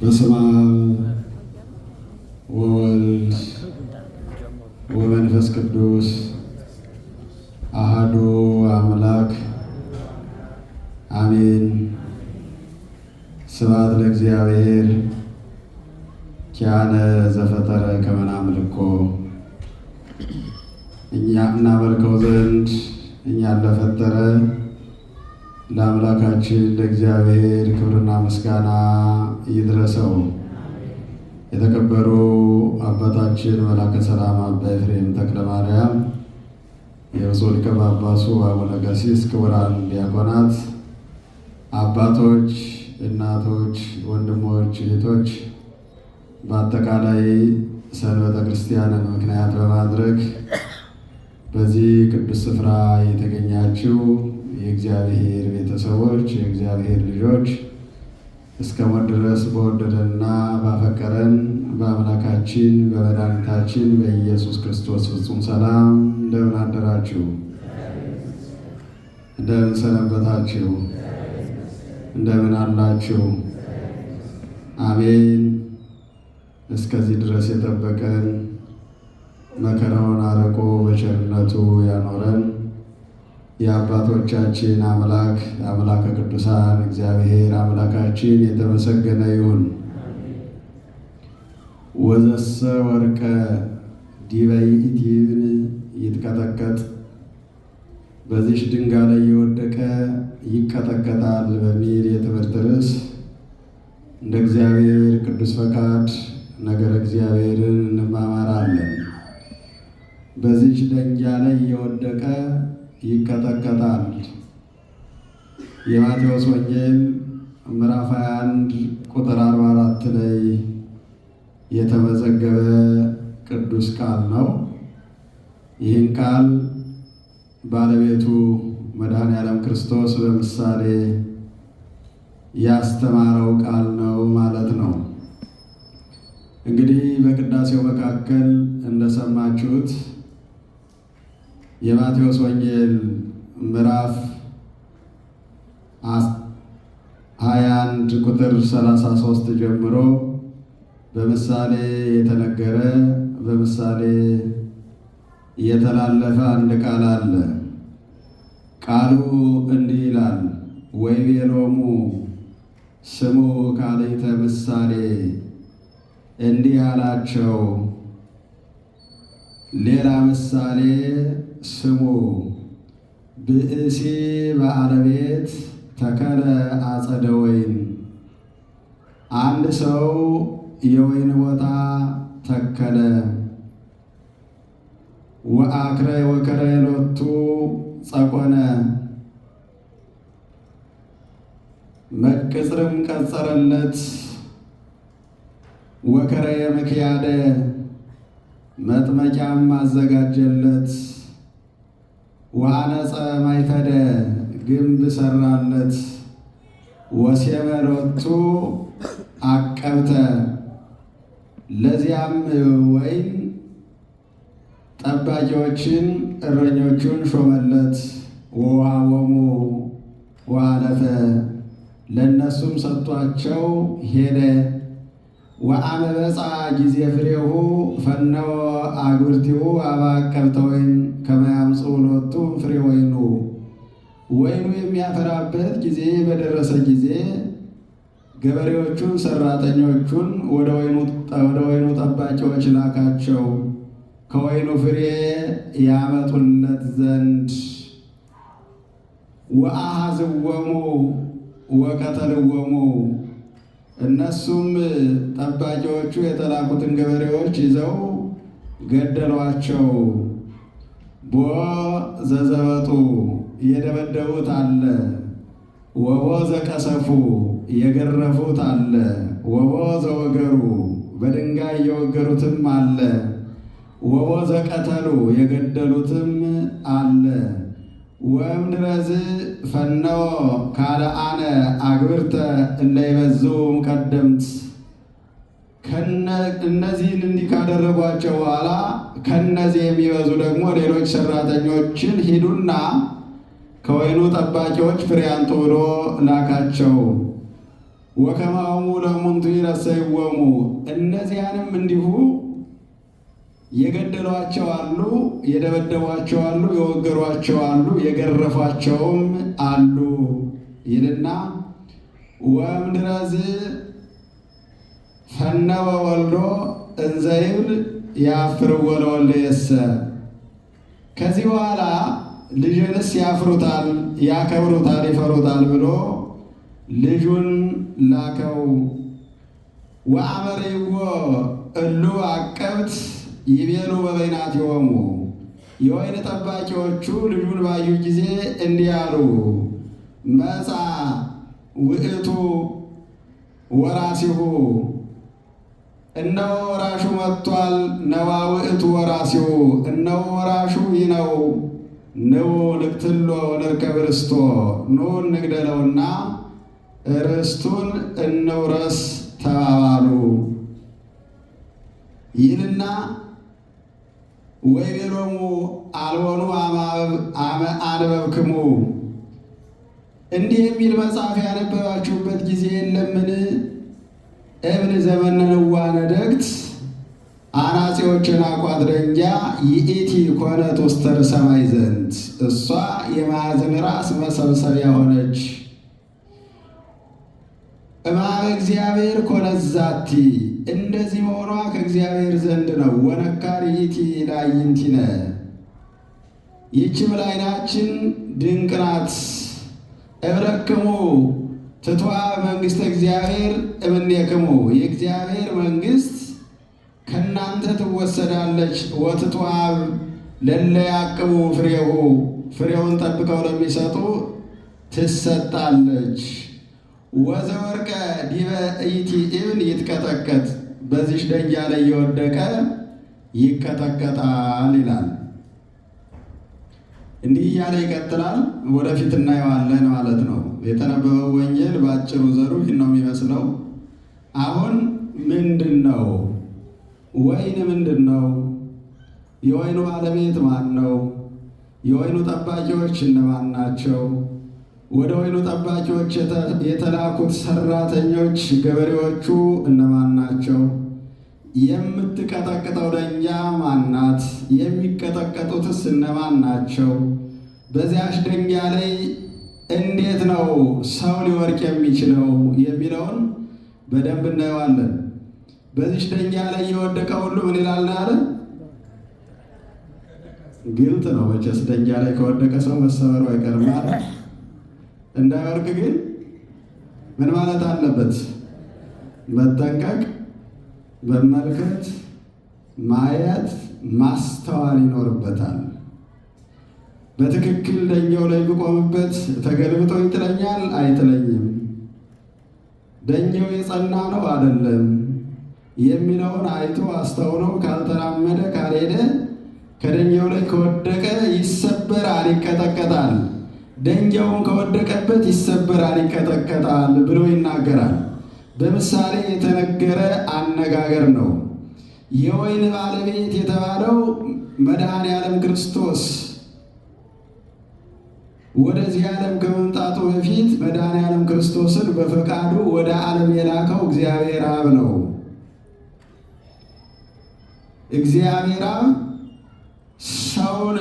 በስመ አብ ወወልድ ወመንፈስ ቅዱስ አሐዱ አምላክ አሜን። ስብሐት ለእግዚአብሔር ኪያነ ዘፈጠረ ከመ ናምልኮ። እኛ እናመልከው ዘንድ እኛን ለፈጠረ ለአምላካችን ለእግዚአብሔር ክብርና ምስጋና ይድረሰው። የተከበሩ አባታችን መላከ ሰላም አባ ኤፍሬም ተክለ ማርያም፣ የብፁዕ ሊቀ ጳጳሱ አቡነ ቀሲስ፣ ክቡራን ዲያቆናት፣ አባቶች፣ እናቶች፣ ወንድሞች፣ እህቶች፣ በአጠቃላይ ሰንበተ ክርስቲያንን ምክንያት በማድረግ በዚህ ቅዱስ ስፍራ የተገኛችው የእግዚአብሔር ቤተሰቦች፣ የእግዚአብሔር ልጆች እስከ ሞት ድረስ በወደደንና ባፈቀረን በአምላካችን በመድኃኒታችን በኢየሱስ ክርስቶስ ፍጹም ሰላም እንደምን አደራችሁ? እንደምን ሰነበታችሁ? እንደምን አላችሁ? አሜን። እስከዚህ ድረስ የጠበቀን መከራውን አርቆ በቸርነቱ ያኖረን የአባቶቻችን አምላክ አምላከ ቅዱሳን እግዚአብሔር አምላካችን የተመሰገነ ይሁን። ወዘሰ ወርቀ ዲበ ይእቲብን ይትቀጠቀጥ፣ በዚች ድንጋይ ላይ የወደቀ ይቀጠቀጣል በሚል የትምህርት ርዕስ እንደ እግዚአብሔር ቅዱስ ፈቃድ ነገረ እግዚአብሔርን እንማማራለን። በዚች ድንጋይ ላይ የወደቀ ይቀጠቀጣል። የማቴዎስ ወንጌል ምዕራፍ 21 ቁጥር 44 ላይ የተመዘገበ ቅዱስ ቃል ነው። ይህን ቃል ባለቤቱ መድኃኔዓለም ክርስቶስ በምሳሌ ያስተማረው ቃል ነው ማለት ነው። እንግዲህ በቅዳሴው መካከል እንደሰማችሁት የማቴዎስ ወንጌል ምዕራፍ 21 ቁጥር 33 ጀምሮ በምሳሌ የተነገረ በምሳሌ የተላለፈ አንድ ቃል አለ። ቃሉ እንዲህ ይላል፣ ወይቤሎሙ ስሙ ካልእተ ምሳሌ፣ እንዲህ አላቸው ሌላ ምሳሌ ስሙ። ብእሲ በዓለ ቤት ተከለ አጸደ ወይን፣ አንድ ሰው የወይን ቦታ ተከለ። ወአክረ ወከረ ሎቱ ጸቆነ፣ መቅጽርም ቀጸረለት። ወከረ ምክያደ፣ መጥመቂያም አዘጋጀለት። ወአነጸ ማይፈደ፣ ግንብ ሰራለት። ወሴመ ሎቱ አቀብተ፣ ለዚያም ወይን ጠባቂዎችን እረኞቹን ሾመለት። ወወሃቦሙ ወአለፈ፣ ለእነሱም ሰጥቷቸው ሄደ። ወአመ በጽሐ ጊዜ ፍሬሁ ፈነወ አግብርቲሁ አበአቀብተ ወይን ከመ ያምጽኡ ሎቱ ፍሬ ወይኑ፣ ወይኑ የሚያፈራበት ጊዜ በደረሰ ጊዜ ገበሬዎቹን ሰራተኞቹን ወደ ወይኑ ጠባቂዎች ላካቸው ከወይኑ ፍሬ ያመጡለት ዘንድ። ወአኀዝዎሙ ወቀተልዎሙ፣ እነሱም ጠባቂዎቹ የተላኩትን ገበሬዎች ይዘው ገደሏቸው። ቦ ዘዘበጡ፣ የደበደቡት አለ። ወቦ ዘቀሰፉ፣ የገረፉት አለ። ወቦ ዘወገሩ፣ በድንጋይ የወገሩትም አለ። ወቦ ዘቀተሉ፣ የገደሉትም አለ። ወእምድረዝ ፈነወ ካልአነ አግብርተ እለ ይበዝሑ ቀደምት፣ እነዚህን እንዲህ ካደረጓቸው በኋላ ከነዚህ የሚበዙ ደግሞ ሌሎች ሰራተኞችን ሂዱና ከወይኑ ጠባቂዎች ፍሬ አንጡ ብሎ ላካቸው። ወከማሙ ለሙንቱ ይረሰይዎሙ እነዚያንም እንዲሁ የገደሏቸው አሉ፣ የደበደቧቸው አሉ፣ የወገሯቸው አሉ፣ የገረፏቸውም አሉ ይልና ወእምድረዝ ፈነወ ወልዶ እንዘ ይብል ያፍርዎ ለወልደየሰ ከዚህ በኋላ ልጅንስ ያፍሩታል፣ ያከብሩታል፣ ይፈሩታል ብሎ ልጁን ላከው። ወአመሪዎ እሉ አቀብት ይቤሉ በበይናቲሆሙ የወይን ጠባቂዎቹ ልጁን ባዩ ጊዜ እንዲህ አሉ፣ መጻ ውእቱ ወራሲሁ እነሆ ወራሹ መጥቷል። ነዋ ውእቱ ወራሲሁ እነሆ ወራሹ ይህ ነው። ንዑ ንቅትሎ ንርከብ ርስቶ ኑ እንግደለውና ርስቱን እንውረስ ተባባሉ ይልና ወይቤሎሙ አልቦኑ አንበብክሙ እንዲህ የሚል መጽሐፍ ያነበባችሁበት ጊዜ የለምን? እብን ዘመነንዋ ነደግት አናጺዎችን አቋት ደንጊያ ይእቲ ኮነት ውስተ ሰማይ ዘንድ እሷ የማዕዘን ራስ መሰብሰቢያ ሆነች። እምኀበ እግዚአብሔር ኮነት ዛቲ እንደዚህ መሆኗ ከእግዚአብሔር ዘንድ ነው። ወነካር ይእቲ ለአዕይንቲነ ይህችም ለዓይናችን ድንቅ ናት። እብረክሙ ትትዋብ መንግሥተ እግዚአብሔር እምኔክሙ የእግዚአብሔር መንግሥት ከእናንተ ትወሰዳለች። ወትትዋብ ለለ ያቅቡ ፍሬሁ ፍሬውን ጠብቀው ለሚሰጡ ትሰጣለች። ወዘወርቀ ዲበ ኢቲ እብን ይትቀጠቀጥ በዚች ደንጊያ ላይ የወደቀ ይቀጠቀጣል ይላል። እንዲህ እያለ ይቀጥላል። ወደፊት እናየዋለን ማለት ነው። የተነበበው ወንጌል በአጭሩ ዘሩ ይህን ነው የሚመስለው። አሁን ምንድን ነው ወይን? ምንድን ነው? የወይኑ ባለቤት ማን ነው? የወይኑ ጠባቂዎች እነማን ናቸው? ወደ ወይኑ ጠባቂዎች የተላኩት ሰራተኞች ገበሬዎቹ እነማን ናቸው? የምትቀጠቅጠው ደንጊያ ማናት? የሚቀጠቀጡትስ እነማን ናቸው? በዚያች ደንጊያ ላይ እንዴት ነው ሰው ሊወድቅ የሚችለው የሚለውን በደንብ እናየዋለን። በዚች ደንጊያ ላይ የወደቀ ሁሉ ምን ይላል አለ? ግልጥ ነው መቼስ ደንጊያ ላይ ከወደቀ ሰው መሰበሩ አይቀርም። እንዳይወድቅ ግን ምን ማለት አለበት? መጠንቀቅ፣ መመልከት፣ ማየት፣ ማስተዋል ይኖርበታል። በትክክል ደንጊያው ላይ ብቆምበት ተገልብጦ ይጥለኛል አይጥለኝም፣ ደንጊያው የጸና ነው አይደለም የሚለውን አይቶ አስተውሎ ካልተራመደ ካልሄደ ከደንጊያው ላይ ከወደቀ ይሰበራል፣ ይቀጠቀጣል። ደንጊያውን ከወደቀበት ይሰበራል፣ ይቀጠቀጣል ብሎ ይናገራል። በምሳሌ የተነገረ አነጋገር ነው። የወይን ባለቤት የተባለው መድኃኔ ዓለም ክርስቶስ ወደዚህ ዓለም ከመምጣቱ በፊት መድኃኔ ዓለም ክርስቶስን በፈቃዱ ወደ ዓለም የላከው እግዚአብሔር አብ ነው። እግዚአብሔር አብ ሰውን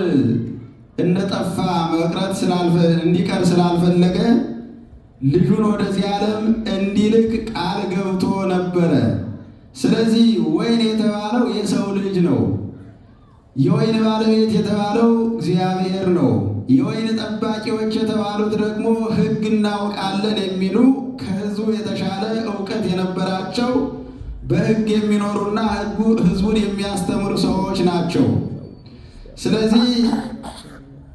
እንደጠፋ መቅረት እንዲቀር ስላልፈለገ ልጁን ወደዚህ ዓለም እንዲልክ ቃል ገብቶ ነበረ። ስለዚህ ወይን የተባለው የሰው ልጅ ነው። የወይን ባለቤት የተባለው እግዚአብሔር ነው። የወይን ጠባቂዎች የተባሉት ደግሞ ሕግ እናውቃለን የሚሉ ከሕዝቡ የተሻለ እውቀት የነበራቸው በሕግ የሚኖሩና ሕዝቡን የሚያስተምሩ ሰዎች ናቸው። ስለዚህ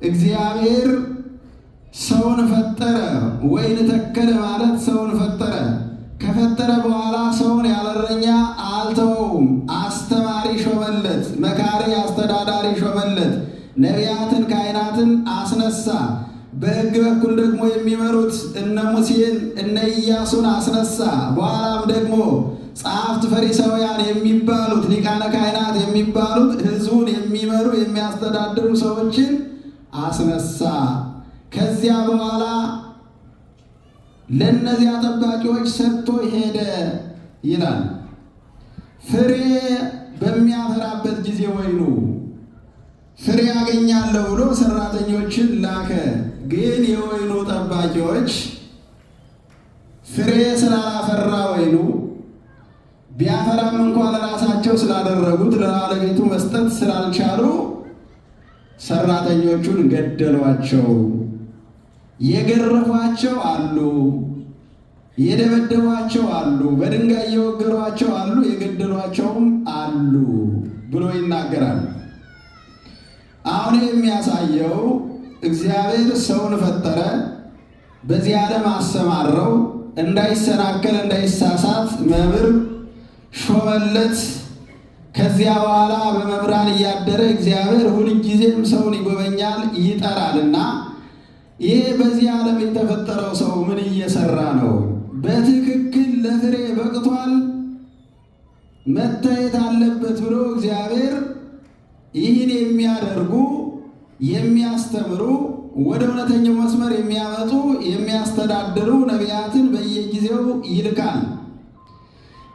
እግዚአብሔር ሰውን ፈጠረ። ወይን ተከለ ማለት ሰውን ፈጠረ። ከፈጠረ በኋላ ሰውን ያለ እረኛ አልተወውም። አስተማሪ ሾመለት፣ መካሪ አስተዳዳሪ ሾመለት። ነቢያትን ካህናትን አስነሳ። በሕግ በኩል ደግሞ የሚመሩት እነ ሙሴን እነ ኢያሱን አስነሳ። በኋላም ደግሞ ጸሐፍት ፈሪሳውያን የሚባሉት ሊቃነ ካህናት የሚባሉት ሕዝቡን የሚመሩ የሚያስተዳድሩ ሰዎችን አስነሳ። ከዚያ በኋላ ለእነዚያ ጠባቂዎች ሰጥቶ ሄደ ይላል። ፍሬ በሚያፈራበት ጊዜ ወይኑ ፍሬ ያገኛለሁ ብሎ ሰራተኞችን ላከ። ግን የወይኑ ጠባቂዎች ፍሬ ስላላፈራ ወይኑ ቢያፈራም እንኳን ለራሳቸው ስላደረጉት ለባለቤቱ መስጠት ስላልቻሉ ሰራተኞቹን ገደሏቸው። የገረፏቸው አሉ፣ የደበደቧቸው አሉ፣ በድንጋይ የወገሯቸው አሉ፣ የገደሏቸውም አሉ ብሎ ይናገራል። አሁን የሚያሳየው እግዚአብሔር ሰውን ፈጠረ፣ በዚህ ዓለም አሰማረው፣ እንዳይሰናከል እንዳይሳሳት መምህር ሾመለት። ከዚያ በኋላ በመምህራን እያደረ እግዚአብሔር ሁልጊዜም ሰውን ይጎበኛል ይጠራልና፣ ይህ በዚህ ዓለም የተፈጠረው ሰው ምን እየሰራ ነው? በትክክል ለፍሬ በቅቷል? መታየት አለበት ብሎ እግዚአብሔር ይህን የሚያደርጉ የሚያስተምሩ ወደ እውነተኛው መስመር የሚያመጡ የሚያስተዳድሩ ነቢያትን በየጊዜው ይልካል።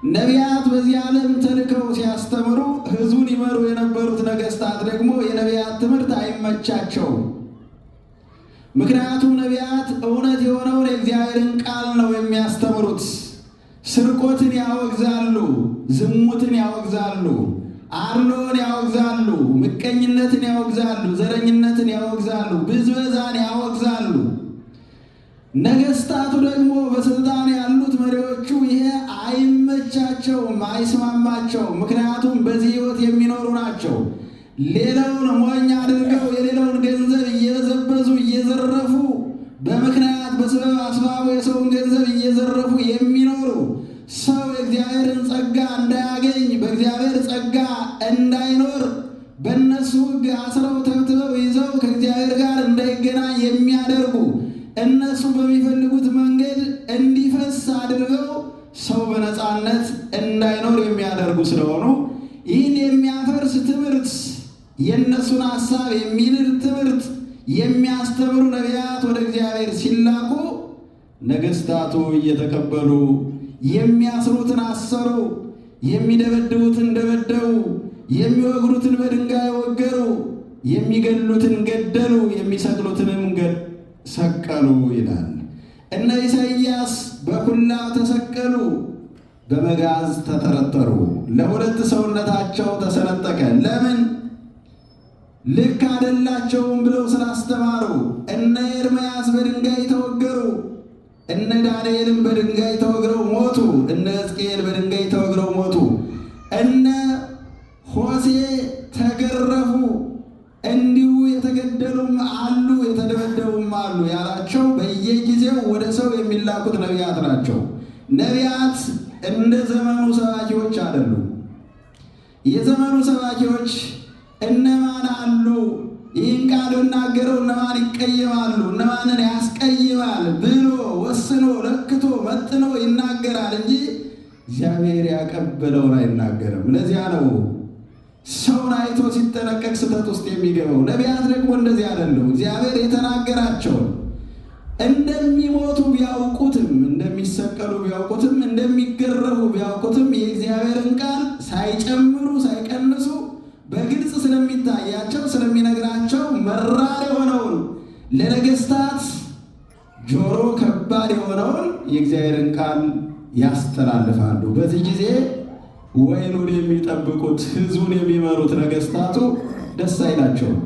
ነቢያት በዚህ ዓለም ተልከው ሲያስተምሩ ሕዝቡን ይመሩ የነበሩት ነገሥታት ደግሞ የነቢያት ትምህርት አይመቻቸውም። ምክንያቱም ነቢያት እውነት የሆነውን የእግዚአብሔርን ቃል ነው የሚያስተምሩት። ስርቆትን ያወግዛሉ፣ ዝሙትን ያወግዛሉ፣ አድሎን ያወግዛሉ፣ ምቀኝነትን ያወግዛሉ፣ ዘረኝነትን ያወግዛሉ፣ ብዝበዛን ያወግዛሉ። ነገሥታቱ ደግሞ በስልጣን ያሉት መሪዎቹ ይሄ አይመቻቸውም፣ አይስማማቸውም። ምክንያቱም በዚህ ሕይወት የሚኖሩ ናቸው። ሌላውን ሞኝ አድርገው የሌላውን ገንዘብ እየበዘበዙ እየዘረፉ በምክንያት በሰበብ አስባቡ የሰውን ገንዘብ እየዘረፉ የሚኖሩ ሰው የእግዚአብሔርን ጸጋ እንዳያገኝ በእግዚአብሔር ጸጋ እንዳይኖር በእነሱ ሕግ አስረው ተብትበው ይዘው ከእግዚአብሔር ጋር እንዳይገናኝ የሚያደርጉ እነሱ በሚፈልጉት መንገድ እንዲፈስ አድርገው ሰው በነፃነት እንዳይኖር የሚያደርጉ ስለሆኑ ይህን የሚያፈርስ ትምህርት የእነሱን ሐሳብ የሚንድ ትምህርት የሚያስተምሩ ነቢያት ወደ እግዚአብሔር ሲላኩ ነገሥታቱ እየተቀበሉ የሚያስሩትን አሰሩ፣ የሚደበድቡትን ደበደቡ፣ የሚወግሩትን በድንጋይ ወገሩ፣ የሚገድሉትን ገደሉ፣ የሚሰቅሉትንም ሰቀሉ ይላል። እነ ኢሳይያስ በኩላብ ተሰቀሉ፣ በመጋዝ ተተረተሩ፣ ለሁለት ሰውነታቸው ተሰነጠቀ። ለምን? ልክ አይደላቸውም ብለው ስላስተማሩ። እነ ኤርምያስ በድንጋይ ተወገሩ፣ እነ ዳንኤልም በድንጋይ ተወግረው ሞቱ፣ እነ ሕዝቅኤል በድንጋይ ተወግረው ሞቱ፣ እነ ሆሴ ተገረፉ። እንዲሁ የተገደሉም አሉ፣ የተደበደቡም አሉ ያላቸው በየጊዜው ወደ ሰው የሚላኩት ነቢያት ናቸው። ነቢያት እንደ ዘመኑ ሰባኪዎች አይደሉም። የዘመኑ ሰባኪዎች እነማን አሉ? ይህን ቃል እናገረው እነማን ይቀየማሉ፣ እነማንን ያስቀይማል ብሎ ወስኖ ለክቶ መጥኖ ይናገራል እንጂ እግዚአብሔር ያቀበለውን አይናገርም። ለዚያ ነው ሰውን አይቶ ሲጠነቀቅ ስህተት ውስጥ የሚገባው። ነቢያት ደግሞ እንደዚህ አይደለም። እግዚአብሔር የተናገራቸውን እንደሚሞቱ ቢያውቁትም፣ እንደሚሰቀሉ ቢያውቁትም፣ እንደሚገረፉ ቢያውቁትም የእግዚአብሔርን ቃል ሳይጨምሩ ሳይቀንሱ በግልጽ ስለሚታያቸው ስለሚነግራቸው መራር የሆነውን ለነገሥታት ጆሮ ከባድ የሆነውን የእግዚአብሔርን ቃል ያስተላልፋሉ። በዚህ ጊዜ ወይኑን የሚጠብቁት ሕዝቡን የሚመሩት ነገሥታቱ ደስ አይላቸውም።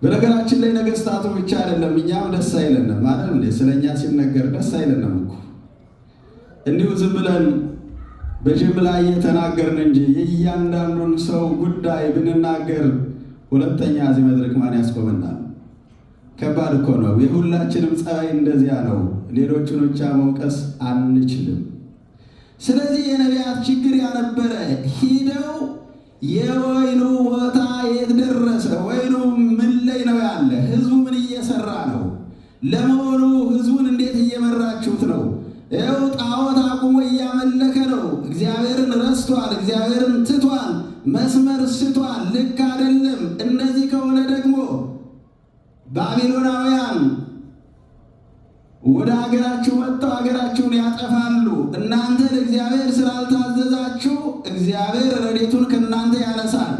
በነገራችን ላይ ነገሥታቱ ብቻ አይደለም እኛም ደስ አይለንም ማለት እንዴ። ስለኛ ሲነገር ደስ አይለንም እኮ እንዲሁ ዝም ብለን በጅምላ እየተናገርን እንጂ የእያንዳንዱን ሰው ጉዳይ ብንናገር ሁለተኛ እዚህ መድረክ ማን ያስቆመናል? ከባድ እኮ ነው። የሁላችንም ጸባይ እንደዚያ ነው። ሌሎቹን ብቻ መውቀስ አንችልም። ስለዚህ የነቢያት ችግር ያነበረ ሂደው የወይኑ ቦታ የት ደረሰ? ወይኑ ምን ላይ ነው ያለ? ህዝቡ ምን እየሰራ ነው? ለመሆኑ ህዝቡን እንዴት እየመራችሁት ነው? ይኸው ጣዖት አቁሞ እያመለከ ነው። እግዚአብሔርን ረስቷል። እግዚአብሔርን ትቷል። መስመር ስቷል። ልክ አይደለም። እንደዚህ ከሆነ ደግሞ ባቢሎናውያን ሀገራችሁን ያጠፋሉ። እናንተ ለእግዚአብሔር ስላልታዘዛችሁ እግዚአብሔር ረድኤቱን ከእናንተ ያነሳል።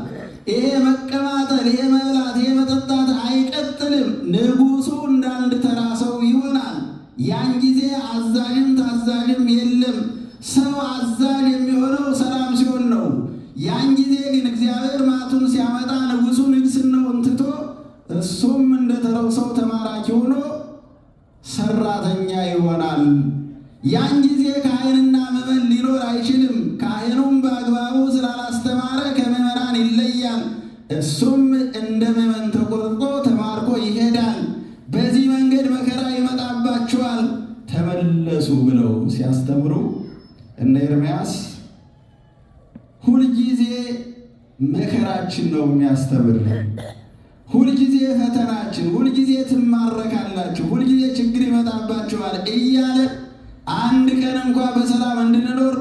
ይሄ መቀማጠል፣ ይሄ መብላት፣ ይሄ መጠጣት አይቀጥልም። ንጉሡ እንዳንድ ተራ ሰው ይሆናል። ያን ጊዜ አዛዥም ታዛዥም የለም። ሰው አዛዥ የሚሆነው ሰላም ሲሆን ነው። ያን ጊዜ ግን እግዚአብሔር መዓቱን ሲያመጣ ንጉሡ ንግሥናውን ትቶ እሱም እንደ ተራው ሰው ተማራኪ ሆኖ ሰራተኛ ይሆናል። ያን ጊዜ ካህንና ምዕመን ሊኖር አይችልም። ካህኑም በአግባቡ ስላላስተማረ ከምዕመናን ይለያል። እሱም እንደ ምዕመን ተቆርጦ ተማርኮ ይሄዳል። በዚህ መንገድ መከራ ይመጣባችኋል፣ ተመለሱ ብለው ሲያስተምሩ እነ ኤርምያስ ሁልጊዜ መከራችን ነው የሚያስተምር፣ ሁልጊዜ ፈተናችን፣ ሁልጊዜ ትማረካላችሁ፣ ሁልጊዜ ችግር ይመጣባችኋል እያለ አንድ ቀን እንኳ በሰላም እንድንኖር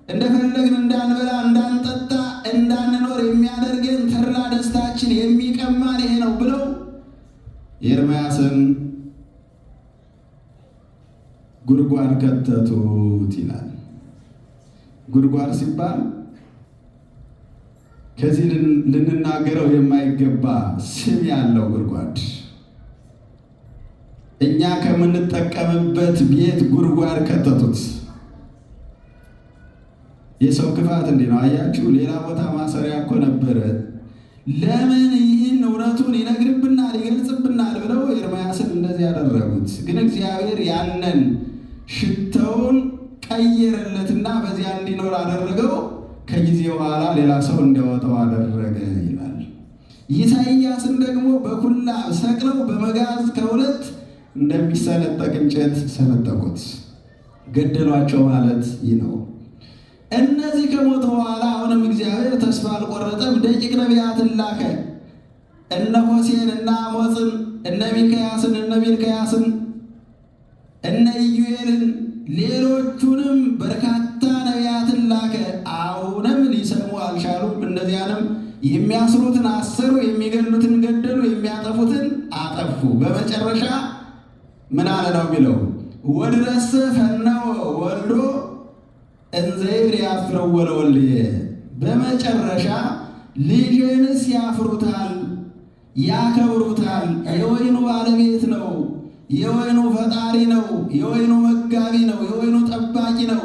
እንደፈለግን እንዳንበላ እንዳንጠጣ እንዳንኖር የሚያደርገን ተድላ ደስታችን የሚቀማን ይሄ ነው ብለው ኤርምያስን ጉድጓድ ከተቱት ይላል። ጉድጓድ ሲባል ከዚህ ልንናገረው የማይገባ ስም ያለው ጉድጓድ፣ እኛ ከምንጠቀምበት ቤት ጉድጓድ ከተቱት። የሰው ክፋት እንዲህ ነው። አያችሁ፣ ሌላ ቦታ ማሰሪያ እኮ ነበረ። ለምን ይህን እውነቱን ይነግርብናል ይገልጽብናል ብለው ኤርምያስን እንደዚህ ያደረጉት። ግን እግዚአብሔር ያንን ሽታውን ቀየረለትና በዚያ እንዲኖር አደረገው። ከጊዜ በኋላ ሌላ ሰው እንዲያወጣው አደረገ ይላል። ኢሳይያስን ደግሞ በኩላብ ሰቅለው በመጋዝ ከሁለት እንደሚሰነጠቅ እንጨት ሰነጠቁት፣ ገደሏቸው ማለት ይህ ነው። እነዚህ ከሞቱ በኋላ አሁንም እግዚአብሔር ተስፋ አልቆረጠም። ደቂቅ ነቢያትን ላከ። እነ ሆሴዕን እነ አሞጽን እነ ሚክያስን እነ ሚልክያስን እነ ኢዩኤልን ሌሎቹንም በርካታ ነቢያትን ላከ። አሁንም ሊሰሙ አልቻሉም። እነዚያንም የሚያስሩትን አሰሩ፣ የሚገድሉትን ገደሉ፣ የሚያጠፉትን አጠፉ። በመጨረሻ ምን አለ ነው የሚለው? ወድረስ ፈነወ ወልዶ እንዘይብር ያፍረው ለወልድየ። በመጨረሻ ልጄንስ ያፍሩታል፣ ያከብሩታል። የወይኑ ባለቤት ነው፣ የወይኑ ፈጣሪ ነው፣ የወይኑ መጋቢ ነው፣ የወይኑ ጠባቂ ነው።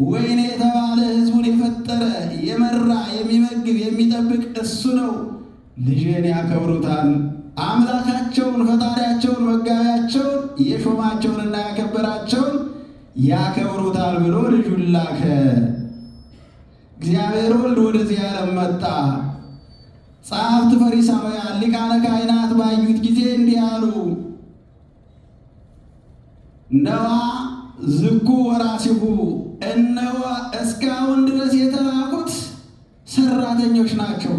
ወይን የተባለ ሕዝቡን የፈጠረ የመራ የሚመግብ የሚጠብቅ እሱ ነው። ልጄን ያከብሩታል። አምላካቸውን ፈጣሪያቸውን መጋቢያቸውን የሾማቸውንና ያከበራቸውን ያከብሩታል ብሎ ልጁን ላከ። እግዚአብሔር ወልድ ወደዚህ ዓለም መጣ። ጸሐፍት ፈሪሳውያን ሊቃነ ካህናት ባዩት ጊዜ እንዲህ አሉ፣ ነዋ ዝኩ ወራሲሁ፣ እነሆ እስካሁን ድረስ የተላኩት ሰራተኞች ናቸው።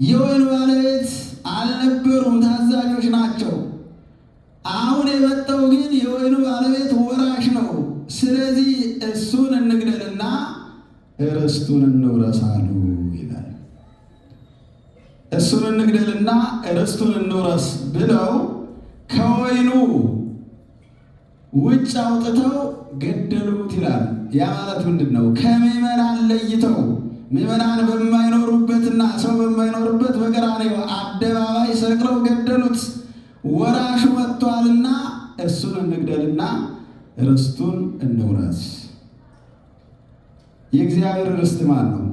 የወይኑ ባለቤት አልነበሩም፣ ታዛዦች ናቸው። አሁን የመጣው ግን የወይኑ ባለቤት ወራሽ ነው። ስለዚህ እሱን እንግደልና ርስቱን እንውረስ አሉ ይላል። እሱን እንግደልና ርስቱን እንውረስ ብለው ከወይኑ ውጭ አውጥተው ገደሉት ይላል። ያ ማለት ምንድን ነው? ከምዕመናን ለይተው ምዕመናን በማይኖሩበትና ሰው በማይኖሩበት በቀራንዮ አደባባይ ሰቅለው ገደሉት። ወራሹ መጥቷልና እሱን እንግደልና ርስቱን እንውረስ። የእግዚአብሔር ርስት ማን ነው?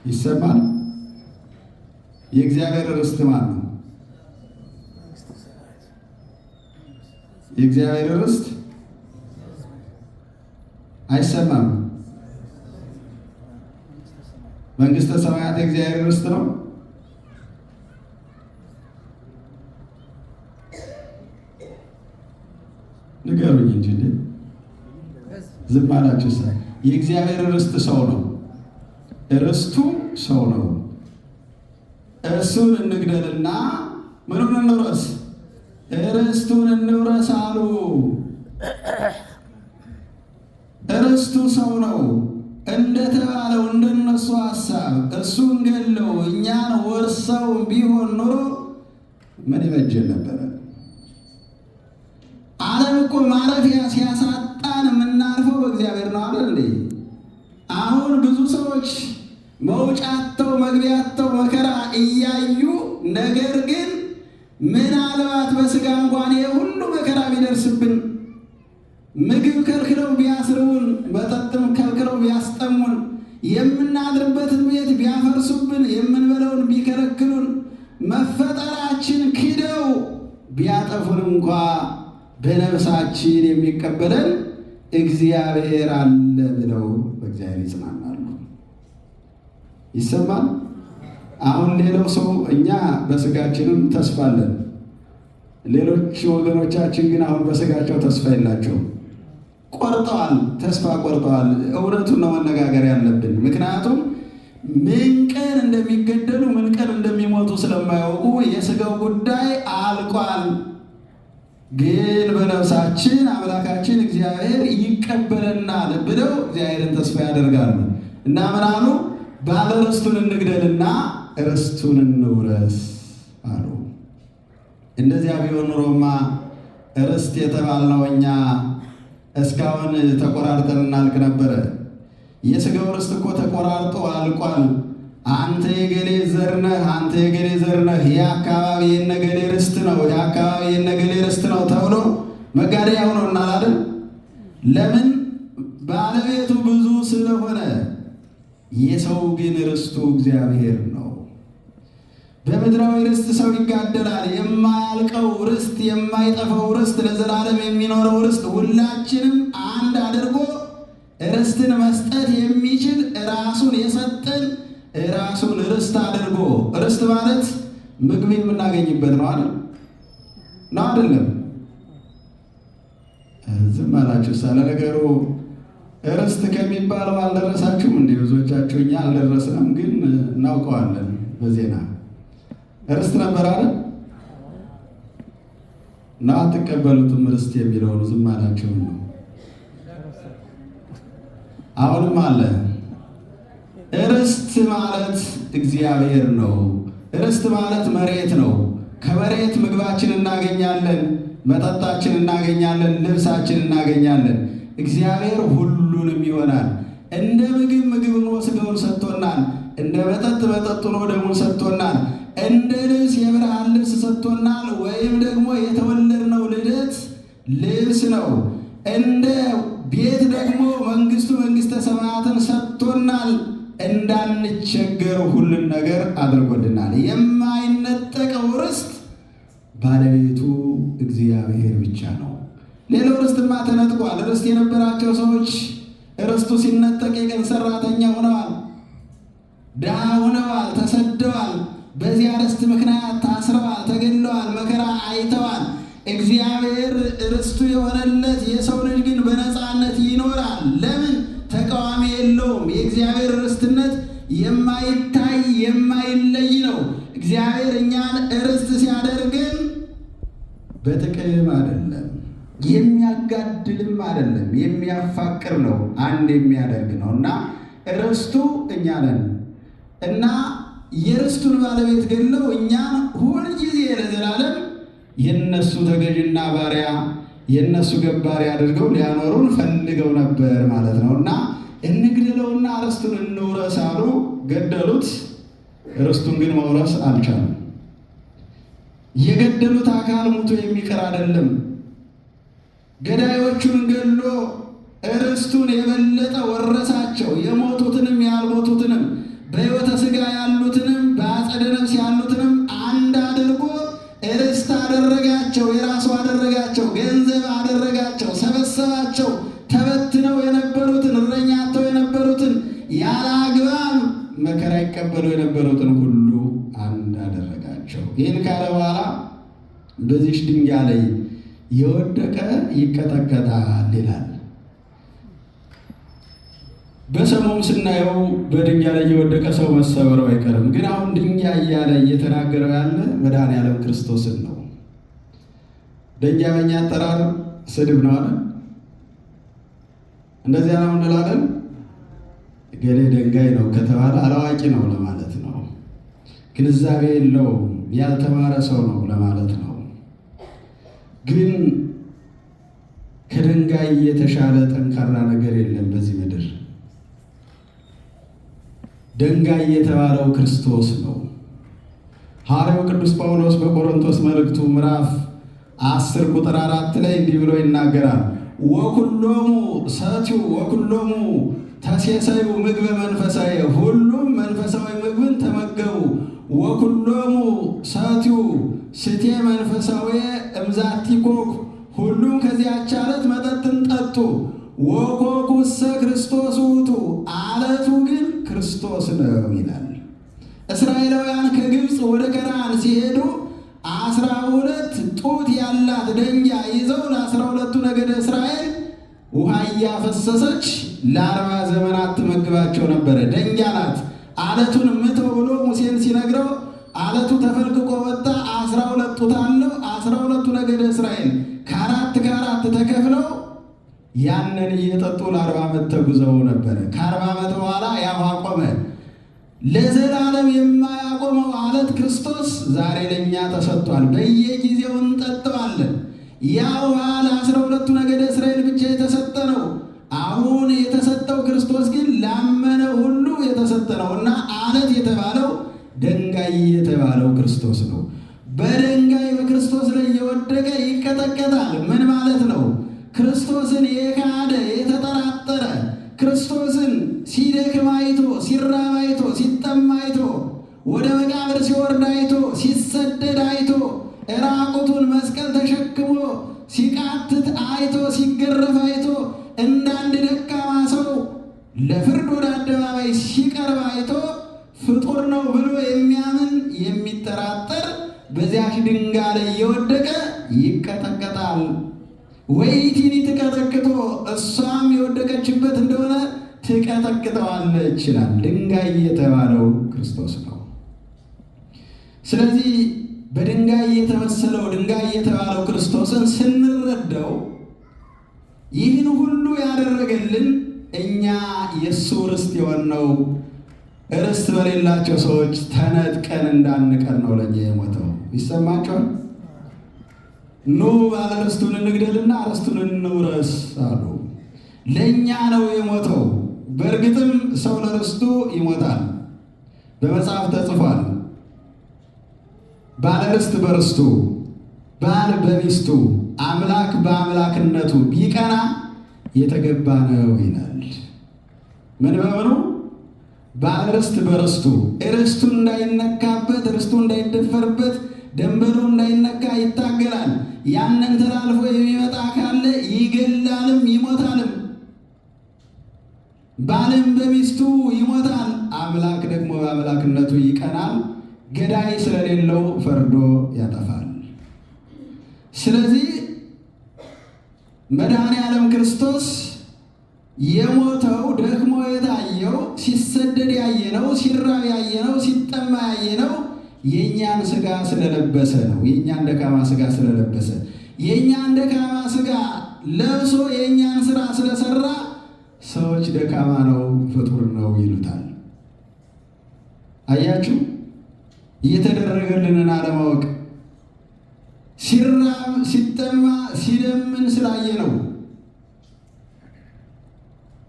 ይሰማል? የእግዚአብሔር ርስት ማን ነው? የእግዚአብሔር ርስት አይሰማም። መንግሥተ ሰማያት የእግዚአብሔር ርስት ነው። ንገሩኝ እንጂ ዝም አላችሁ። የእግዚአብሔር ርስት ሰው ነው። ርስቱ ሰው ነው። እሱን እንግደልና ምኑን እንውረስ? ርስቱን እንውረስ አሉ። ርስቱ ሰው ነው። እንደተባለው እንደነሱ ሐሳብ እሱን ገለው እኛን ወርሰው ቢሆን ኖሮ ምን ይበጀን ነበረ? እኮ ማረፊያ ሲያሳጣን የምናርፈው በእግዚአብሔር ነው አይደል እንዴ? አሁን ብዙ ሰዎች መውጫተው መግቢያተው መከራ እያዩ ነገር ግን ምናልባት በስጋ እንኳን የሁሉ መከራ ቢደርስብን ምግብ ከልክለው ቢያስርቡን፣ መጠጥም ከልክለው ቢያስጠሙን፣ የምናድርበትን ቤት ቢያፈርሱብን፣ የምንበለውን ቢከለክሉን፣ መፈጠራችን ክደው ቢያጠፉን እንኳ በነፍሳችን የሚቀበለን እግዚአብሔር አለ ብለው በእግዚአብሔር ይጽናናሉ። ይሰማል። አሁን ሌላው ሰው እኛ በስጋችንም ተስፋ አለን። ሌሎች ወገኖቻችን ግን አሁን በስጋቸው ተስፋ የላቸውም። ቆርጠዋል፣ ተስፋ ቆርጠዋል። እውነቱን ነው መነጋገር ያለብን። ምክንያቱም ምን ቀን እንደሚገደሉ ምን ቀን እንደሚሞቱ ስለማያውቁ የስጋው ጉዳይ አልቋል። ግን በነፍሳችን አምላካችን እግዚአብሔር ይቀበለናል ብለው እግዚአብሔርን ተስፋ ያደርጋሉ እና ምን አሉ? ባለ ርስቱን እንግደልና ርስቱን እንውረስ አሉ። እንደዚያ ቢሆን ኖሮማ ርስት የተባልነው እኛ እስካሁን ተቆራርጠን እናልቅ ነበረ። የሥጋው ርስት እኮ ተቆራርጦ አልቋል። አንተ የገሌ ዘር ነህ፣ አንተ የገሌ ዘር ነህ፣ ይህ አካባቢ የነገሌ ርስት ነው፣ ይህ አካባቢ የነገሌ ርስት ነው ተብሎ መጋደያ ሆኖናል አይደል? ለምን? ባለቤቱ ብዙ ስለሆነ። የሰው ግን ርስቱ እግዚአብሔር ነው። በምድራዊ ርስት ሰው ይጋደላል። የማያልቀው ርስት፣ የማይጠፋው ርስት፣ ለዘላለም የሚኖረው ርስት ሁላችንም አንድ አድርጎ ርስትን መስጠት የሚችል ራሱን የሰጠን ራሱን ርስት አድርጎ። ርስት ማለት ምግብ የምናገኝበት ነው አይደል? ነው አይደለም? ዝም አላችሁ። ሳለ ነገሩ ርስት ከሚባለው አልደረሳችሁም እንዴ? ብዙዎቻችሁ እኛ አልደረስንም፣ ግን እናውቀዋለን በዜና ርስት ነበር አይደል? እና አትቀበሉትም ርስት የሚለውን ዝም አላችሁ ነው። አሁንም አለ። ርስት ማለት እግዚአብሔር ነው። ርስት ማለት መሬት ነው። ከመሬት ምግባችን እናገኛለን፣ መጠጣችን እናገኛለን፣ ልብሳችን እናገኛለን። እግዚአብሔር ሁሉንም ይሆናል። እንደ ምግብ ምግብን ወስደውን ሰጥቶናል። እንደ መጠጥ መጠጡን ደሙን ሰጥቶናል። እንደ ልብስ የብርሃን ልብስ ሰጥቶናል። ወይም ደግሞ የተወለድነው ልደት ልብስ ነው። እንደ ቤት ደግሞ መንግሥተ ሰማያትን ሰጥቶናል። እንዳንቸገር ሁሉን ነገር አድርጎልናል። የማይነጠቀው ርስት ባለቤቱ እግዚአብሔር ብቻ ነው። ሌላው ርስትማ ተነጥቋል። ርስት የነበራቸው ሰዎች ርስቱ ሲነጠቅ የቀን ሰራተኛ ሆነዋል፣ ድሃ ሆነዋል፣ ተሰደዋል። በዚያ ርስት ምክንያት ታስረዋል፣ ተገድለዋል፣ መከራ አይተዋል። እግዚአብሔር ርስቱ የሆነለት የሰው ልጅ ግን በነፃነት ይኖራል። ለምን? ተቃዋሚ የለውም። የእግዚአብሔር ርስትነት የማይታይ የማይለይ ነው። እግዚአብሔር እኛን ርስት ሲያደርግን በጥቅም አይደለም፣ የሚያጋድልም አይደለም፣ የሚያፋቅር ነው፣ አንድ የሚያደርግ ነው እና ርስቱ እኛ ነን እና የርስቱን ባለቤት ገለው እኛን ሁልጊዜ ለዘላለም የነሱ ተገዥና ባሪያ የነሱ ገባሪ አድርገው ሊያኖሩን ፈልገው ነበር ማለት ነው እና እንግደለውና ርስቱን እንውረስ አሉ። ገደሉት። ርስቱን ግን መውረስ አልቻሉም። የገደሉት አካል ሙቶ የሚቀር አይደለም። ገዳዮቹን ገሎ ርስቱን የበለጠ ወረሳቸው። የሞቱትንም ያልሞቱትንም በሕይወተ ሥጋ ያሉትንም በአጸደ ነፍስ ያሉትንም አንድ አድርጎ ርስት አደረጋቸው፣ የራሱ አደረጋቸው፣ ገንዘብ አደረጋቸው፣ ሰበሰባቸው። ተበትነው የነበሩትን እረኛተው የነበሩትን ያለ አግባብ መከራ ይቀበሉ የነበሩትን ሁሉ አንድ አደረጋቸው። ይህን ካለ በኋላ በዚች ድንጋይ ላይ የወደቀ ይቀጠቀጣል ይላል። በሰሞም ስናየው በድንጋይ ላይ የወደቀ ሰው መሰበሩ አይቀርም። ግን አሁን ድንጋይ እያለ እየተናገረው ያለ መድኃኔዓለም ክርስቶስን ነው። ድንጋይ በእኛ አጠራር ስድብ ነው አለ። እንደዚያ ነው እንላለን። ገሌ ድንጋይ ነው ከተባለ አላዋቂ ነው ለማለት ነው። ግንዛቤ የለውም ያልተማረ ሰው ነው ለማለት ነው። ግን ከድንጋይ የተሻለ ጠንካራ ነገር የለም በዚህ ምድር። ድንጋይ የተባለው ክርስቶስ ነው። ሐዋርያው ቅዱስ ጳውሎስ በቆሮንቶስ መልእክቱ ምዕራፍ 10 ቁጥር 4 ላይ እንዲህ ብሎ ይናገራል። ወኩሎሙ ሰትዩ ወኩሎሙ ተሴሰዩ ምግበ መንፈሳዊ፣ ሁሉም መንፈሳዊ ምግብን ተመገቡ። ወኩሎሙ ሰትዩ ስቴ መንፈሳዊ እምዛቲ ኮክ፣ ሁሉም ከዚያች ዓለት መጠጥን ጠጡ። ወኮኩሰ ክርስቶስ ውእቱ፣ ዓለቱ ግን ክርስቶስ ነው ይላል። እስራኤላውያን ከግብፅ ወደ ከነዓን ሲሄዱ 12 ጡት ያላት ደንጊያ ይዘው ለ12ቱ ነገደ እስራኤል ውሃ እያፈሰሰች ለ40 ዘመናት ትመግባቸው ነበረ። ደንጊያ ናት። ዓለቱን ምተው ብሎ ሙሴን ሲነግረው ዓለቱ ተፈልቅቆ ወጣ። 12 ጡት አለው። 12ቱ ነገደ እስራኤል ከአራት ተከፍለው ያንን እየጠጡ ለ40 ዓመት ተጉዘው ነበረ። ከ40 ዓመት በኋላ ያ ውሃ ቆመ። ለዘላለም የማያቆመው ዓለት ክርስቶስ ዛሬ ለእኛ ተሰጥቷል። በየጊዜው እንጠጣዋለን። ያ ውሃ ለ12ቱ ነገደ እስራኤል ብቻ የተሰጠ ነው። አሁን የተሰጠው ክርስቶስ ግን ላመነ ሁሉ የተሰጠ ነው እና ዓለት የተባለው ድንጋይ የተባለው ክርስቶስ ነው። በድንጋይ በክርስቶስ ላይ የወደቀ ይቀጠቀጣል። ምን ማለት ነው? ክርስቶስን የካደ የተጠራጠረ፣ ክርስቶስን ሲደክም አይቶ፣ ሲራብ አይቶ፣ ሲጠማ አይቶ፣ ወደ መቃብር ሲወርድ አይቶ፣ ሲሰደድ አይቶ፣ ዕራቁቱን መስቀል ተሸክሞ ሲቃትት አይቶ፣ ሲገረፍ አይቶ፣ እንዳንድ ደካማ ሰው ለፍርድ ወደ አደባባይ ሲቀርብ አይቶ ፍጡር ነው ብሎ የሚያምን የሚጠራጠር በዚያች ድንጋይ ላይ የወደቀ ይቀጠቀጣል። ወይቲኒ ትቀጠቅጦ፣ እሷም የወደቀችበት እንደሆነ ትቀጠቅጠዋለች ይላል። ድንጋይ የተባለው ክርስቶስ ነው። ስለዚህ በድንጋይ የተመሰለው ድንጋይ የተባለው ክርስቶስን ስንረዳው ይህን ሁሉ ያደረገልን እኛ የእሱ ርስት የሆነው ርስት በሌላቸው ሰዎች ተነጥቀን እንዳንቀር ነው ለእኛ የሞተው። ይሰማቸዋል። ኑ ባለ ርስቱን እንግደልና ርስቱን እንውረስ አሉ። ለእኛ ነው የሞተው። በእርግጥም ሰው ለርስቱ ይሞታል። በመጽሐፍ ተጽፏል። ባለ ርስት በርስቱ፣ ባል በሚስቱ፣ አምላክ በአምላክነቱ ቢቀና የተገባ ነው ይላል። ምን በምኑ? ባለ ርስት በርስቱ፣ ርስቱ እንዳይነካበት፣ ርስቱ እንዳይደፈርበት፣ ደንበሩ እንዳይነካ ይታገላል። ያንን ተላልፎ የሚመጣ ካለ ይገላልም ይሞታልም። ባልም በሚስቱ ይሞታል። አምላክ ደግሞ በአምላክነቱ ይቀናል። ገዳይ ስለሌለው ፈርዶ ያጠፋል። ስለዚህ መድኃኔ ዓለም ክርስቶስ የሞተው ደክሞ የታየው ሲሰደድ ያየነው፣ ሲራብ ያየነው፣ ሲጠማ ያየነው የእኛን ሥጋ ስለለበሰ ነው። የእኛን ደካማ ሥጋ ስለለበሰ፣ የእኛን ደካማ ሥጋ ለብሶ የእኛን ሥራ ስለሰራ ሰዎች ደካማ ነው ፍጡር ነው ይሉታል። አያችሁ፣ እየተደረገልንን አለማወቅ። ሲራብ ሲጠማ ሲለምን ስላየ ነው።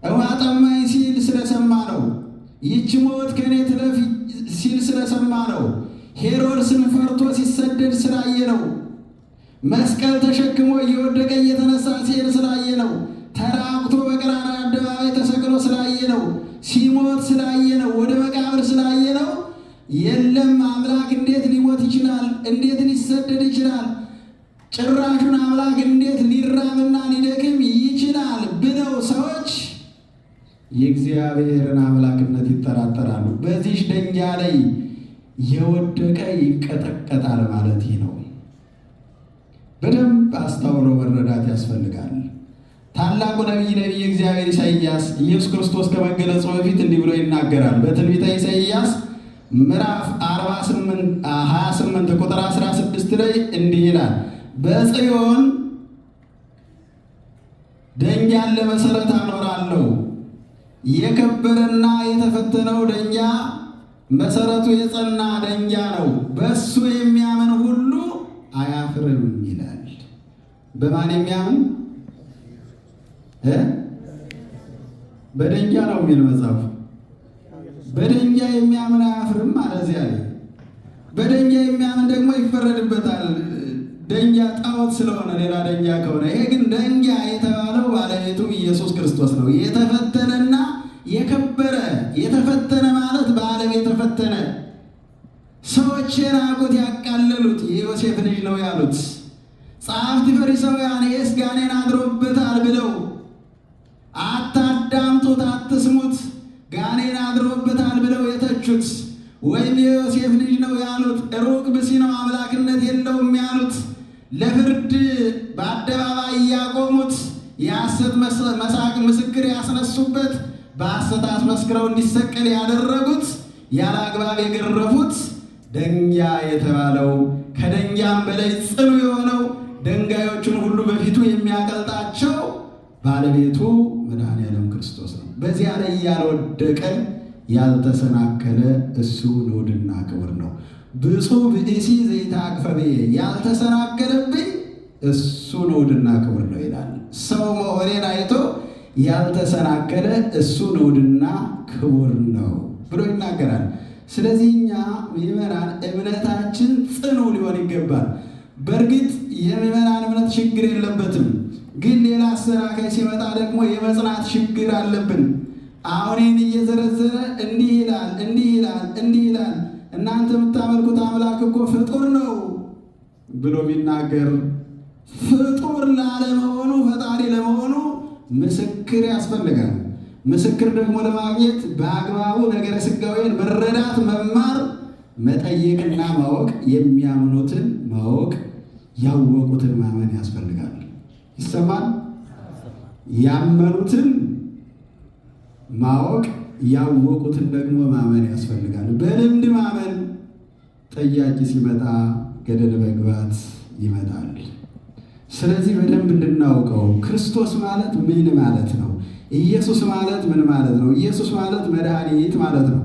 እውሃ ጠማኝ ሲል ስለሰማ ነው። ይህች ሞት ከኔ ትለፍ ሲል ስለሰማ ነው። ሄሮድስን ፈርቶ ሲሰደድ ስላየ ነው። መስቀል ተሸክሞ እየወደቀ እየተነሳ ሲሄድ ስላየ ነው። ተራቁቶ በቀራንዮ አደባባይ ተሰቅሎ ስላየ ነው። ሲሞት ስላየ ነው። ወደ መቃብር ስላየ ነው። የለም አምላክ እንዴት ሊሞት ይችላል? እንዴት ሊሰደድ ይችላል? ጭራሹን አምላክ እንዴት ሊራብና ሊደክም ይችላል? ብለው ሰዎች የእግዚአብሔርን አምላክነት ይጠራጠራሉ። በዚህ ደንጊያ ላይ የወደቀ ይቀጠቀጣል ማለት ይህ ነው። በደንብ አስተውሎ መረዳት ያስፈልጋል። ታላቁ ነቢይ እግዚአብሔር ኢሳይያስ ኢየሱስ ክርስቶስ ከመገለጹ በፊት እንዲህ ብሎ ይናገራል። በትንቢተ ኢሳይያስ ምዕራፍ 28 ቁጥር 16 ላይ እንዲህ ይላል፣ በጽዮን ደንጊያን ለመሠረት አኖራለሁ። የከበረና የተፈተነው ደንጊያ መሠረቱ የጸና ደንጊያ ነው። በእሱ የሚያምን ሁሉ አያፍርም ይላል። በማን የሚያምን? በደንጃ ነው የሚል መጽሐፉ። በደንጃ የሚያምን አያፍርም ማለት ያለ። በደንጃ የሚያምን ደግሞ ይፈረድበታል፣ ደንጃ ጣዖት ስለሆነ ሌላ ደንጃ ከሆነ። ይሄ ግን ደንጃ የተባለው ባለቤቱ ኢየሱስ ክርስቶስ ነው። የተፈተነና የከበረ። የተፈተነ ማለት በዓለም የተፈተነ፣ ሰዎች የናቁት ያቃለሉት የዮሴፍ ልጅ ነው ያሉት ጸሐፍት ፈሪሳውያን ይህስ ጋኔን አድሮበታል ብለው አታዳምጡት፣ አትስሙት፣ ጋኔን አድሮበታል ብለው የተቹት፣ ወይም የዮሴፍ ልጅ ነው ያሉት፣ ሩቅ ብሲ ነው አምላክነት የለውም ያሉት፣ ለፍርድ በአደባባይ እያቆሙት የሐሰት መሳቅ ምስክር ያስነሱበት፣ በሐሰት አስመስክረው እንዲሰቀል ያደረጉት፣ ያለ አግባብ የገረፉት ደንጃ የተባለው ከደንጃም በላይ ጽኑ የሆነው ድንጋዮቹን ሁሉ በፊቱ የሚያቀልጣቸው ባለቤቱ መድኃኔዓለም ክርስቶስ ነው። በዚያ ላይ ያልወደቀ ያልተሰናከለ እሱ ንዑድና ክቡር ነው። ብፁዕ ብእሲ ዘይተአቅፈ ብየ፣ ያልተሰናከለብኝ እሱ ንዑድና ክቡር ነው ይላል። ሰው መሆኔን አይቶ ያልተሰናከለ እሱ ንዑድና ክቡር ነው ብሎ ይናገራል። ስለዚህ እኛ ምዕመናን እምነታችን ጽኑ ሊሆን ይገባል። በእርግጥ የምዕመናን እምነት ችግር የለበትም፣ ግን ሌላ አሰናካይ ሲመጣ ደግሞ የመጽናት ችግር አለብን። አሁን ይህን እየዘረዘረ እንዲህ ይላል እንዲህ ይላል እንዲህ ይላል፣ እናንተ የምታመልኩት አምላክ እኮ ፍጡር ነው ብሎ ቢናገር ፍጡር ላለመሆኑ ፈጣሪ ለመሆኑ ምስክር ያስፈልጋል። ምስክር ደግሞ ለማግኘት በአግባቡ ነገረ ሥጋዌን መረዳት፣ መማር፣ መጠየቅና ማወቅ፣ የሚያምኑትን ማወቅ፣ ያወቁትን ማመን ያስፈልጋል። ይሰማል? ያመኑትን ማወቅ፣ ያወቁትን ደግሞ ማመን ያስፈልጋል። በልምድ ማመን ጠያቂ ሲመጣ ገደል መግባት ይመጣል። ስለዚህ በደንብ እንድናውቀው ክርስቶስ ማለት ምን ማለት ነው? ኢየሱስ ማለት ምን ማለት ነው? ኢየሱስ ማለት መድኃኒት ማለት ነው።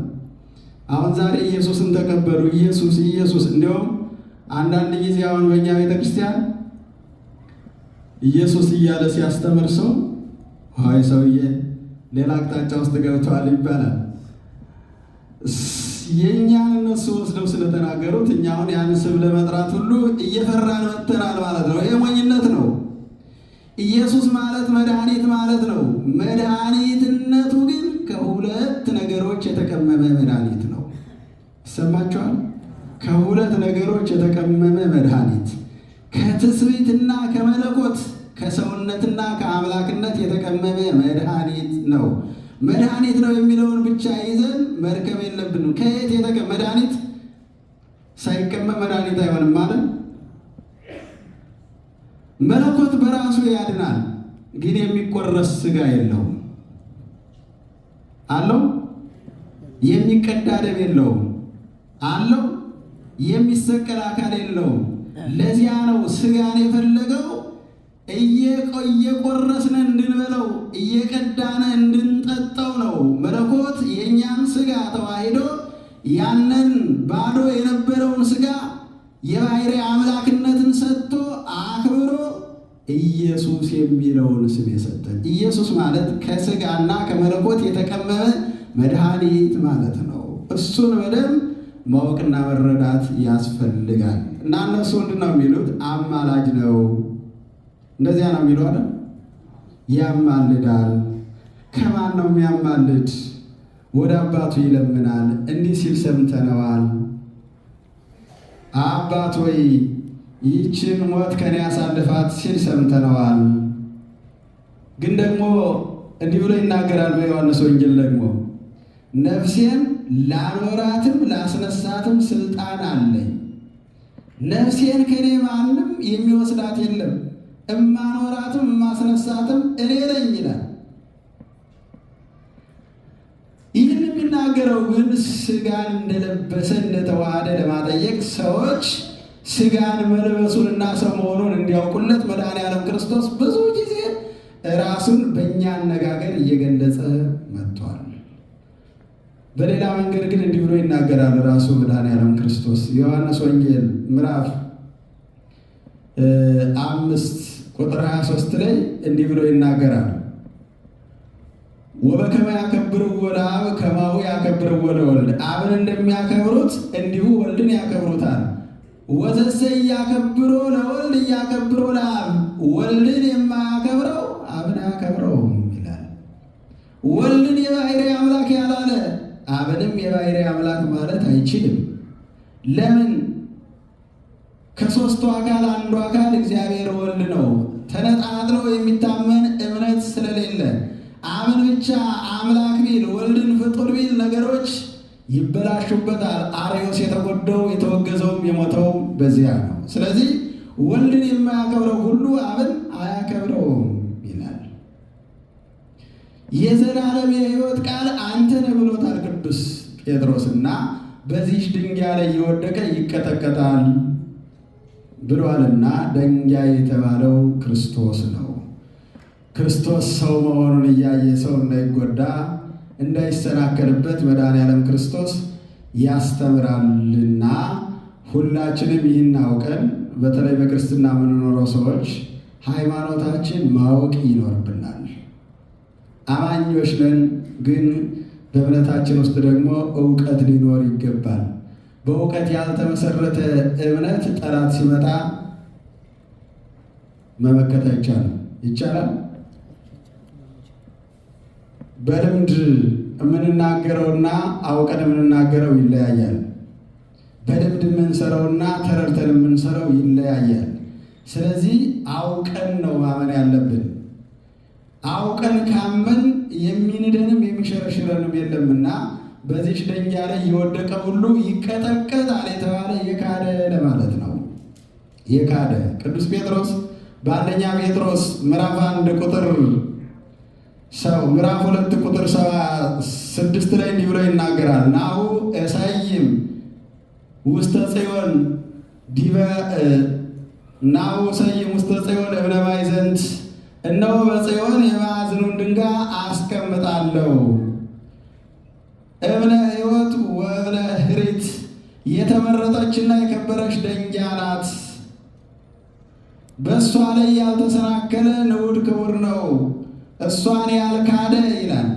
አሁን ዛሬ ኢየሱስን ተቀበሉ፣ ኢየሱስ ኢየሱስ። እንዲሁም አንዳንድ ጊዜ አሁን በእኛ ቤተ ክርስቲያን ኢየሱስ እያለ ሲያስተምር ሰው ሆይ ሰውዬ ሌላ አቅጣጫ ውስጥ ገብተዋል ይባላል። የእኛን እነሱ ወስደው ስለተናገሩት እኛ አሁን ያን ስም ለመጥራት ሁሉ እየፈራን መጥተናል ማለት ነው። ይሄ ሞኝነት ነው። ኢየሱስ ማለት መድኃኒት ማለት ነው። መድኃኒትነቱ ግን ከሁለት ነገሮች የተቀመመ መድኃኒት ነው። ይሰማችኋል? ከሁለት ነገሮች የተቀመመ መድኃኒት፣ ከትስብእትና ከመለኮት ከሰውነትና ከአምላክነት የተቀመመ መድኃኒት ነው። መድኃኒት ነው የሚለውን ብቻ ይዘን መርከብ የለብንም። ከየት የተቀመመ መድኃኒት ሳይቀመም መድኃኒት አይሆንም ማለት። መለኮት በራሱ ያድናል፣ ግን የሚቆረስ ሥጋ የለውም አለው። የሚቀዳ ደም የለውም አለው። የሚሰቀል አካል የለውም። ለዚያ ነው ሥጋን የፈለገው እየቆረስን እንድንበለው እየቀዳነ እንድንጠጣው ነው። መለኮት የእኛን ሥጋ ተዋሂዶ ያንን ባዶ የነበረውን ሥጋ የባሕርይ አምላክነትን ሰጥቶ አክብሮ ኢየሱስ የሚለውን ስም የሰጠን። ኢየሱስ ማለት ከሥጋና ከመለኮት የተቀመመ መድኃኒት ማለት ነው። እሱን በደንብ ማወቅና መረዳት ያስፈልጋል። እና እነሱ ምንድን ነው የሚሉት? አማላጅ ነው፣ እንደዚያ ነው የሚሉ አለ። ያማልዳል። ከማን ነው የሚያማልድ? ወደ አባቱ ይለምናል። እንዲህ ሲል ሰምተነዋል። አባት ሆይ ይህችን ሞት ከኔ ያሳልፋት ሲል ሰምተነዋል። ግን ደግሞ እንዲህ ብሎ ይናገራል በዮሐንስ ወንጌል ደግሞ ነፍሴን ላኖራትም ላስነሳትም ስልጣን አለኝ። ነፍሴን ከኔ ማንም የሚወስዳት የለም፣ እማኖራትም እማስነሳትም እኔ ነኝ ይላል። ይህን የሚናገረው ግን ሥጋን እንደለበሰ እንደተዋሃደ ለማጠየቅ ሰዎች ሥጋን መልበሱንና ሰው መሆኑን እንዲያውቁለት መድኃኔዓለም ክርስቶስ ብዙ ጊዜ ራሱን በእኛ አነጋገር እየገለጸ መጥቷል። በሌላ መንገድ ግን እንዲህ ብሎ ይናገራል ራሱ መድኃኔዓለም ክርስቶስ። ዮሐንስ ወንጌል ምዕራፍ 5 ቁጥር 23 ላይ እንዲህ ብሎ ይናገራል። ወበከመ ያከብርዎ ለአብ ከማሁ ያከብርዎ ለወልድ፣ አብን እንደሚያከብሩት እንዲሁ ወልድን ያከብሩታል። ወዘሰ እያከብሮ ለወልድ እያከብሮ ለአብ፣ ወልድን የማያከብረው አብን አያከብረውም ይላል። ወልድን የባሕርይ አምላክ ያላለ አብንም የባሕርይ አምላክ ማለት አይችልም። ለምን? ከሦስቱ አካል አንዱ አካል እግዚአብሔር ወልድ ነው። ተነጣጥሎ የሚታመን እምነት ስለሌለ አብን ብቻ አምላክ ቢል ወልድን ፍጡር ቢል ነገሮች ይበላሹበታል። አርዮስ የተጎዳው የተወገዘውም የሞተውም በዚያ ነው። ስለዚህ ወልድን የማያከብረው ሁሉ አብን አያከብረውም ይላል። የዘላለም የሕይወት ቃል አንተ ነህ ብሎታል ቅዱስ ጴጥሮስና በዚህ ድንጋይ ላይ እየወደቀ ይቀጠቀጣል ብሏልና ድንጋይ የተባለው ክርስቶስ ነው። ክርስቶስ ሰው መሆኑን እያየ ሰው እንዳይጎዳ እንዳይሰናከልበት መድኃኔዓለም ክርስቶስ ያስተምራልና ሁላችንም ይህን አውቀን በተለይ በክርስትና የምንኖረው ሰዎች ሃይማኖታችን ማወቅ ይኖርብናል። አማኞች ነን፣ ግን በእምነታችን ውስጥ ደግሞ እውቀት ሊኖር ይገባል። በእውቀት ያልተመሰረተ እምነት ጠላት ሲመጣ መመከት አይቻልም። ይቻላል? በልምድ የምንናገረውና አውቀን የምንናገረው ይለያያል። በልምድ የምንሰራውና ተረድተን የምንሰራው ይለያያል። ስለዚህ አውቀን ነው ማመን ያለብን። አውቀን ካመን የሚንደንም የሚሸረሽረንም የለምና በዚህ ድንጋይ ላይ የወደቀ ሁሉ ይቀጠቀጣል የተባለ የካደ ለማለት ነው። የካደ ቅዱስ ጴጥሮስ በአንደኛ ጴጥሮስ ምዕራፍ 1 ቁጥር ምዕራፍ 2 ቁጥር 6 ላይ እንዲህ ብሎ ይናገራል። ናሁ እሳይም ውስተ ጽዮን እብነ ማዕዘንት፣ እነሆ በጽዮን የማዕዘኑን ድንጋይ አስቀምጣለሁ። እብነ ሕይወት ወእብነ ሕሪት፣ የተመረጠችና የከበረች ድንጋይ ናት። በእሷ ላይ ያልተሰናከለ ንዑድ ክቡር ነው፣ እሷን ያልካደ ይላል።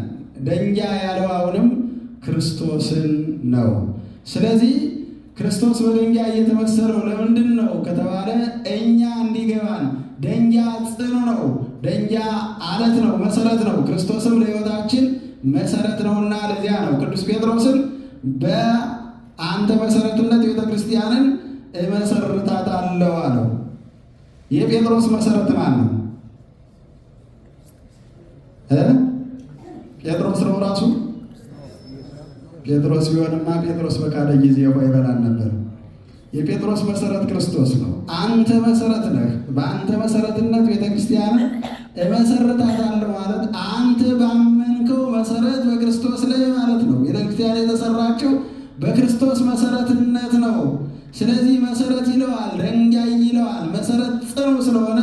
ድንጋይ ያለው አሁንም ክርስቶስን ነው። ስለዚህ ክርስቶስ በድንጋይ እየተመሰለው ለምንድን ነው ከተባለ እኛ እንዲገባን ድንጋይ ጽኑ ነው፣ ድንጋይ አለት ነው፣ መሰረት ነው። ክርስቶስም ለሕይወታችን መሰረት ነውና ለዚያ ነው ቅዱስ ጴጥሮስን በአንተ መሰረትነት ቤተ ክርስቲያንን እመሰርታታለሁ አለው። የጴጥሮስ መሰረት ማን ነው? ጴጥሮስ ነው ራሱ። ጴጥሮስ ቢሆንማ ጴጥሮስ በካደ ጊዜ ውሃ ይበላል ነበር። የጴጥሮስ መሰረት ክርስቶስ ነው። አንተ መሰረት ነህ። በአንተ መሰረትነት ቤተ ክርስቲያንን እመሰርታታለሁ ማለት አንተ ባመንከው መሰረት በክርስቶስ ላይ ማለት ነው። ቤተ ክርስቲያን የተሰራችው በክርስቶስ መሰረትነት ነው። ስለዚህ መሰረት ይለዋል፣ ድንጋይ ይለዋል። መሰረት ጽኑ ስለሆነ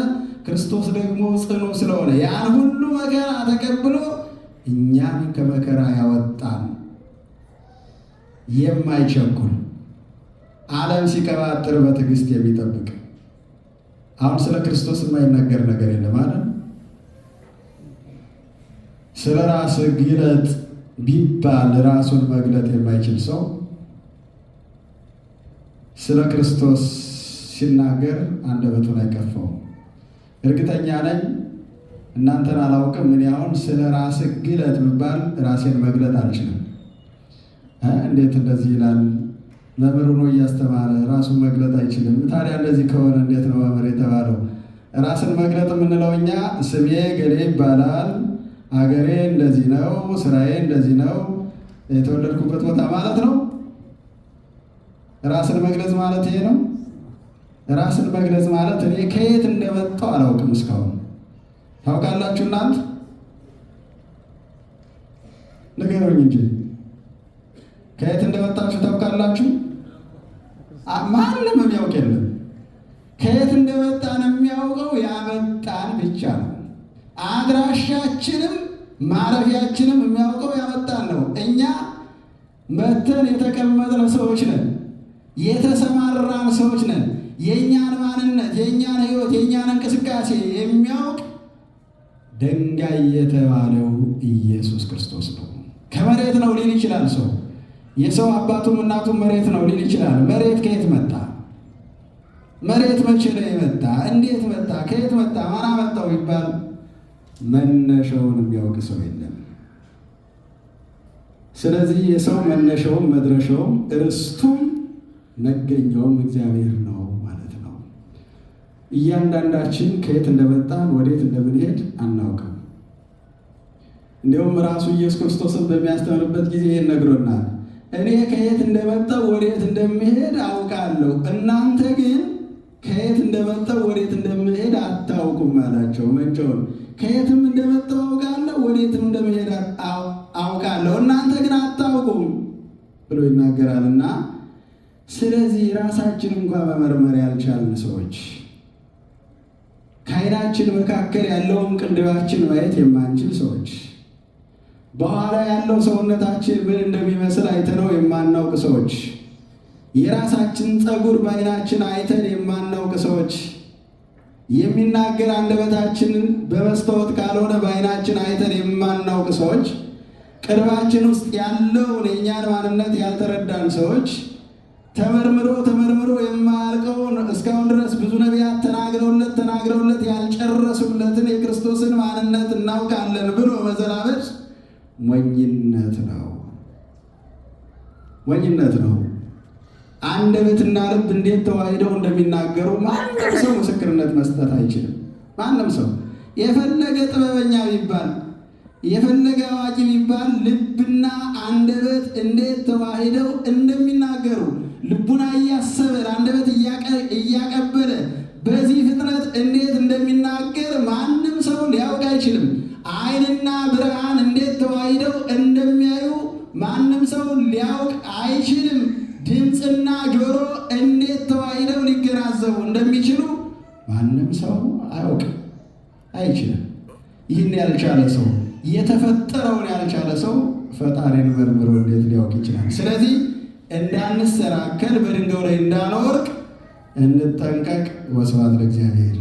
ክርስቶስ ደግሞ ጽኑ ስለሆነ ያን ሁሉ መከራ ተቀብሎ እኛን ከመከራ ያወጣን የማይቸኩል ዓለም ሲቀባጥር በትዕግስት የሚጠብቅ። አሁን ስለ ክርስቶስ የማይነገር ነገር የለም አይደል? ስለ ራስ ግለጥ ቢባል ራሱን መግለጥ የማይችል ሰው ስለ ክርስቶስ ሲናገር አንደበቱን አይከፋውም። እርግጠኛ ነኝ እናንተን አላውቅም። እኔ አሁን ስለ ራስ ግለጥ ብባል ራሴን መግለጥ አልችልም። እንዴት እንደዚህ ይላል? መምህር ሆኖ እያስተማረ ራሱን መግለጥ አይችልም። ታዲያ እንደዚህ ከሆነ እንዴት ነው መምህር የተባለው? ራስን መግለጥ የምንለው እኛ ስሜ ገሌ ይባላል፣ አገሬ እንደዚህ ነው፣ ስራዬ እንደዚህ ነው፣ የተወለድኩበት ቦታ ማለት ነው። ራስን መግለጽ ማለት ይሄ ነው። ራስን መግለጽ ማለት እኔ ከየት እንደመጣሁ አላውቅም እስካሁን። ታውቃላችሁ እናንተ? ንገሩኝ እንጂ ከየት እንደመጣችሁ ታውቃላችሁ? ማንም የሚያውቅ የለም። ከየት እንደመጣን የሚያውቀው ያመጣን ብቻ ነው። አድራሻችንም ማረፊያችንም የሚያውቀው ያመጣን ነው። እኛ መተን የተቀመጥን ሰዎች ነን፣ የተሰማራን ሰዎች ነን። የእኛን ማንነት፣ የእኛን ሕይወት፣ የእኛን እንቅስቃሴ የሚያውቅ ድንጋይ የተባለው ኢየሱስ ክርስቶስ ይችላል ሰው። የሰው አባቱም እናቱም መሬት ነው ሊል ይችላል። መሬት ከየት መጣ? መሬት መቼ ነው የመጣ? እንዴት መጣ? ከየት መጣ? ማን አመጣው ይባል መነሻውን የሚያውቅ ሰው የለም። ስለዚህ የሰው መነሻውም መድረሻውም ርስቱም መገኛውም እግዚአብሔር ነው ማለት ነው። እያንዳንዳችን ከየት እንደመጣን ወዴት እንደምንሄድ አናውቅም። እንዲሁም ራሱ ኢየሱስ ክርስቶስን በሚያስተምርበት ጊዜ ይህን ነግሮናል። እኔ ከየት እንደመጣው ወዴት እንደምሄድ አውቃለሁ፣ እናንተ ግን ከየት እንደመጣው ወዴት እንደምሄድ አታውቁም አላቸው። መቼውን ከየትም እንደመጣው አውቃለሁ፣ ወዴትም እንደምሄድ አውቃለሁ፣ እናንተ ግን አታውቁም ብሎ ይናገራልና፣ ስለዚህ ራሳችን እንኳን መመርመር ያልቻልን ሰዎች፣ ከዓይናችን መካከል ያለውን ቅንድባችን ማየት የማንችል ሰዎች፣ በኋላ ያለው ሰውነታችን ምን እንደሚመስል አይተነው የማናውቅ ሰዎች፣ የራሳችን ፀጉር በዓይናችን አይተን የማናውቅ ሰዎች፣ የሚናገር አንደበታችንን በመስታወት ካልሆነ በዓይናችን አይተን የማናውቅ ሰዎች፣ ቅርባችን ውስጥ ያለውን የእኛን ማንነት ያልተረዳን ሰዎች፣ ተመርምሮ የማያልቀውን እስካሁን ድረስ ብዙ ነቢያት ተናግረውለት ያልጨረሱለትን የክርስቶስን ማንነት እናውቃለን ብሎ መዘላበድ ሞኝነት ነው። አንደበትና ልብ እንዴት ተዋሂደው እንደሚናገሩ ማንም ሰው ምስክርነት መስጠት አይችልም። ማንም ሰው የፈለገ ጥበበኛ ቢባል የፈለገ አዋቂ ቢባል ልብና አንደበት እንዴት ተዋሂደው እንደሚናገሩ ልቡና እያሰበ አንደበት እያቀበለ በዚህ ፍጥነት እንዴት እንደሚናገር ማንም ሰው ሊያውቅ አይችልም። ዓይንና ብርሃን እንዴት ተዋሂደው እንደሚያዩ ማንም ሰው ሊያውቅ አይችልም። ድምፅና ጆሮ እንዴት ተዋሂደው ሊገናዘቡ እንደሚችሉ ማንም ሰው አያውቅም፣ አይችልም። ይህን ያልቻለ ሰው የተፈጠረውን ያልቻለ ሰው ፈጣሪን መርምሮ እንዴት ሊያውቅ ይችላል? ስለዚህ እንዳንሰናከል በድንጋዩ ላይ እንዳንወድቅ እንጠንቀቅ። ወስብሐት ለእግዚአብሔር።